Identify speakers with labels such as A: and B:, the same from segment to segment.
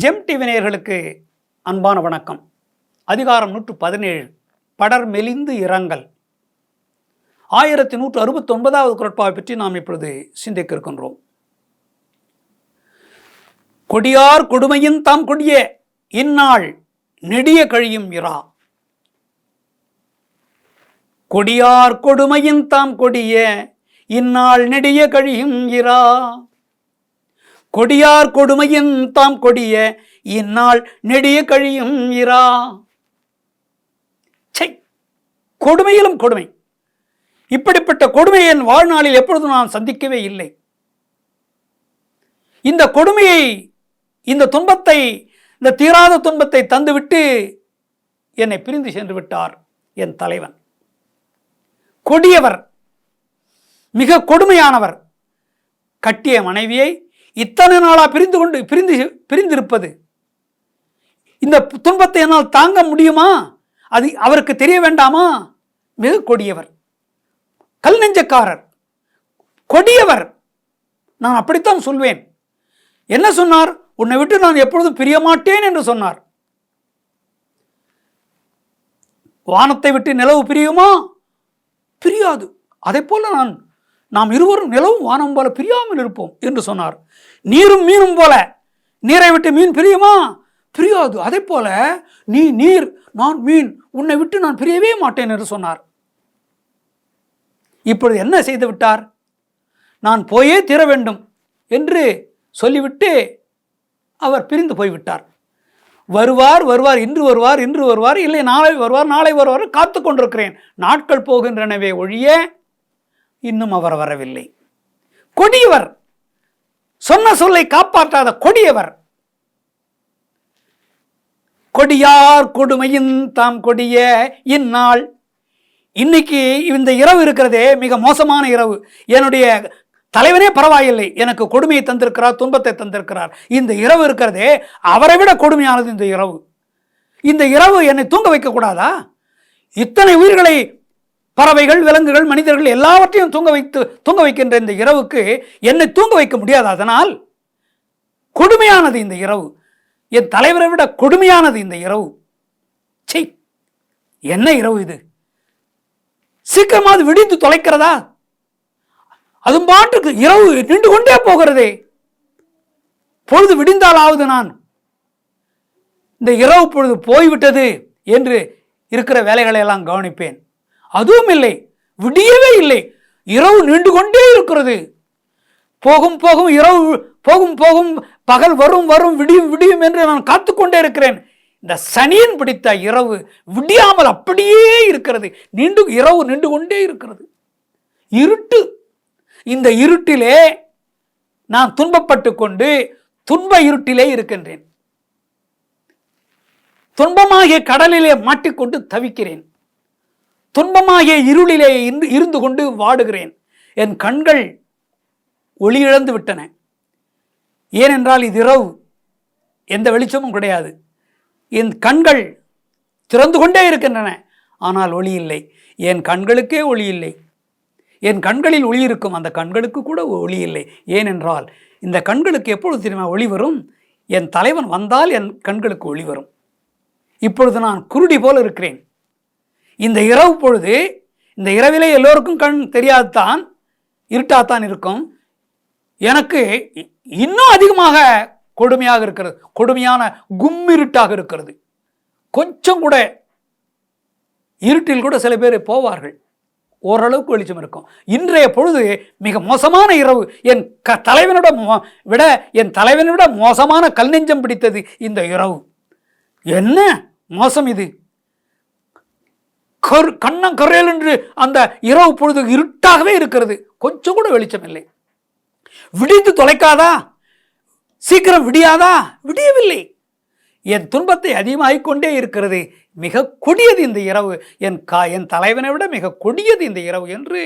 A: GeM TV நேயர்களுக்கு அன்பான வணக்கம். அதிகாரம் 117 படர் மெலிந்து இரங்கல். 1169வது குறட்பாவை பற்றி நாம் இப்பொழுது சிந்திக்க இருக்கின்றோம். கொடியார் கொடுமையின் தாம் கொடிய இந்நாள் நெடிய கழியும் இரா. கொடியார் கொடுமையின் தாம் கொடிய இந்நாள் நெடிய கழியும் இரா. கொடியார் கொடுமையின் தாம் கொடிய இந்நாள் நெடிய கழியும் இரா. கொடுமையிலும் கொடுமை. இப்படிப்பட்ட கொடுமையை என் வாழ்நாளில் எப்பொழுதும் நான் சந்திக்கவே இல்லை. இந்த கொடுமையை, இந்த துன்பத்தை, இந்த தீராத துன்பத்தை தந்துவிட்டு என்னை பிரிந்து சென்று விட்டார் என் தலைவன். கொடியவர், மிக கொடுமையானவர். கட்டிய மனைவியை இத்தனை நாளா பிரிந்திருப்பது, இந்த துன்பத்தை என்னால் தாங்க முடியுமா? அது அவருக்கு தெரிய வேண்டாமா? மிக கொடியவர், கல் நெஞ்சக்காரர், கொடியவர். நான் அப்படித்தான் சொல்வேன். என்ன சொன்னார்? உன்னை விட்டு நான் எப்பொழுதும் பிரிய மாட்டேன் என்று சொன்னார். வானத்தை விட்டு நிலவு பிரியுமா? பிரியாது. அதை போல நாம் இருவரும் நிலவும் வானம் போல பிரியாமல் இருப்போம் என்று சொன்னார். நீரும் மீனும் போல, நீரை விட்டு மீன் பிரியுமா? பிரியாது. அதை போல நீ நீர், நான் மீன், உன்னை விட்டு நான் பிரியவே மாட்டேன் என்று சொன்னார். இப்பொழுது என்ன செய்து விட்டார்? நான் போயே தீர வேண்டும் என்று சொல்லிவிட்டு அவர் பிரிந்து போய்விட்டார். வருவார், இன்று வருவார், இல்லை நாளை வருவார் காத்து கொண்டிருக்கிறேன். நாட்கள் போகின்றனவே ஒழிய இன்னும் அவர் வரவில்லை. கொடியவர், சொன்ன சொல்லை காப்பாற்றாத கொடியவர். கொடியார் கொடுமையின் தாம் கொடிய இந்நாள். இன்னைக்கு இந்த இரவு இருக்கிறதே மிக மோசமான இரவு. என்னுடைய தலைவனே பரவாயில்லை, எனக்கு கொடுமையை தந்திருக்கிறார், துன்பத்தை தந்திருக்கிறார். இந்த இரவு இருக்கிறதே அவரை விட கொடுமையானது இந்த இரவு. இந்த இரவு என்னை தூங்க வைக்க கூடாதா? இத்தனை உயிர்களை, பறவைகள், விலங்குகள், மனிதர்கள் எல்லாவற்றையும் தூங்க வைக்கின்ற இந்த இரவுக்கு என்னை தூங்க வைக்க முடியாது. அதனால் கொடுமையானது இந்த இரவு, என் தலைவரை விட கொடுமையானது இந்த இரவு. என்ன இரவு இது? சீக்கிரமாவது விடிந்து தொலைக்கிறதா? அதுவும் பாட்டுக்கு இரவு நின்று கொண்டே போகிறதே. பொழுது விடிந்தாலாவது நான் இந்த இரவு பொழுது போய்விட்டது என்று இருக்கிற வேலைகளை எல்லாம் கவனிப்பேன். அதுவும் இல்லை, விடியவே இல்லை. இரவு நின்று கொண்டே இருக்கிறது. போகும் போகும் இரவு, போகும் பகல் வரும் விடியும் என்று நான் காத்துக்கொண்டே இருக்கிறேன். இந்த சனியன் பிடித்த இரவு விடியாமல் அப்படியே இருக்கிறது. இரவு நின்று கொண்டே இருக்கிறது. இருட்டு. இந்த இருட்டிலே நான் துன்பப்பட்டு கொண்டு துன்ப இருட்டிலே இருக்கின்றேன். துன்பமாகிய கடலிலே மாட்டிக்கொண்டு தவிக்கிறேன். துன்பமாகிய இருளிலே இருந்து கொண்டு வாடுகிறேன். என் கண்கள் ஒளி இழந்து விட்டன. ஏனென்றால் இது இரவு, எந்த வெளிச்சமும் கிடையாது. என் கண்கள் திறந்து கொண்டே இருக்கின்றன, ஆனால் ஒளி இல்லை. என் கண்களுக்கே ஒளி இல்லை. என் கண்களில் ஒளி இருக்கும், அந்த கண்களுக்கு கூட ஒளி இல்லை. ஏனென்றால் இந்த கண்களுக்கு எப்பொழுது தெரியுமா ஒளி வரும்? என் தலைவன் வந்தால் என் கண்களுக்கு ஒளி வரும். இப்பொழுது நான் குருடி போல இருக்கிறேன். இந்த இரவு பொழுது, இந்த இரவிலே எல்லோருக்கும் கண் தெரியாதுதான், இருட்டாத்தான் இருக்கும். எனக்கு இன்னும் அதிகமாக கொடுமையாக இருக்கிறது. கொடுமையான கும்மிருட்டாக இருக்கிறது. கொஞ்சம் கூட இருட்டில் கூட சில பேர் போவார்கள், ஓரளவுக்கு வெளிச்சம் இருக்கும். இன்றைய பொழுது மிக மோசமான இரவு. என் தலைவனை விட மோசமான கல் நெஞ்சம் பிடித்தது இந்த இரவு. என்ன மோசம் இது! கண்ணங்கரையல் என்று அந்த இரவு பொழுது இருட்டாகவே இருக்கிறது. கொஞ்சம் கூட வெளிச்சம் இல்லை. விடிந்து தொலைக்காதா? சீக்கிரம் விடியாதா? விடியவில்லை. என் துன்பத்தை அதிகமாகிக் கொண்டே இருக்கிறது. மிக கொடியது இந்த இரவு. என் தலைவனை விட மிக கொடியது இந்த இரவு என்று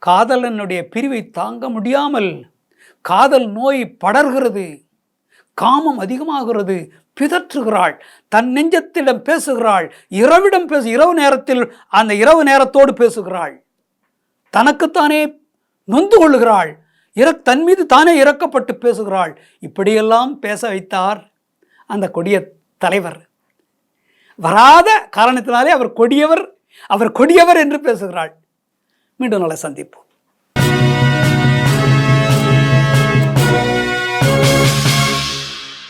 A: காதலனுடைய பிரிவை தாங்க முடியாமல் காதல் நோய் படர்கிறது. காமம் அதிகமாகிறது. பிதற்றுகிறாள். தன் நெஞ்சத்திடம் பேசுகிறாள். இரவு நேரத்தில் அந்த இரவு நேரத்தோடு பேசுகிறாள். தனக்குத்தானே நொந்து கொள்ளுகிறாள். தன் மீது தானே இறக்கப்பட்டு பேசுகிறாள். இப்படியெல்லாம் பேச வைத்தார் அந்த கொடிய தலைவர். வராத காரணத்தினாலே அவர் கொடியவர் என்று பேசுகிறாள். மீண்டும் நாளை சந்திப்போம்.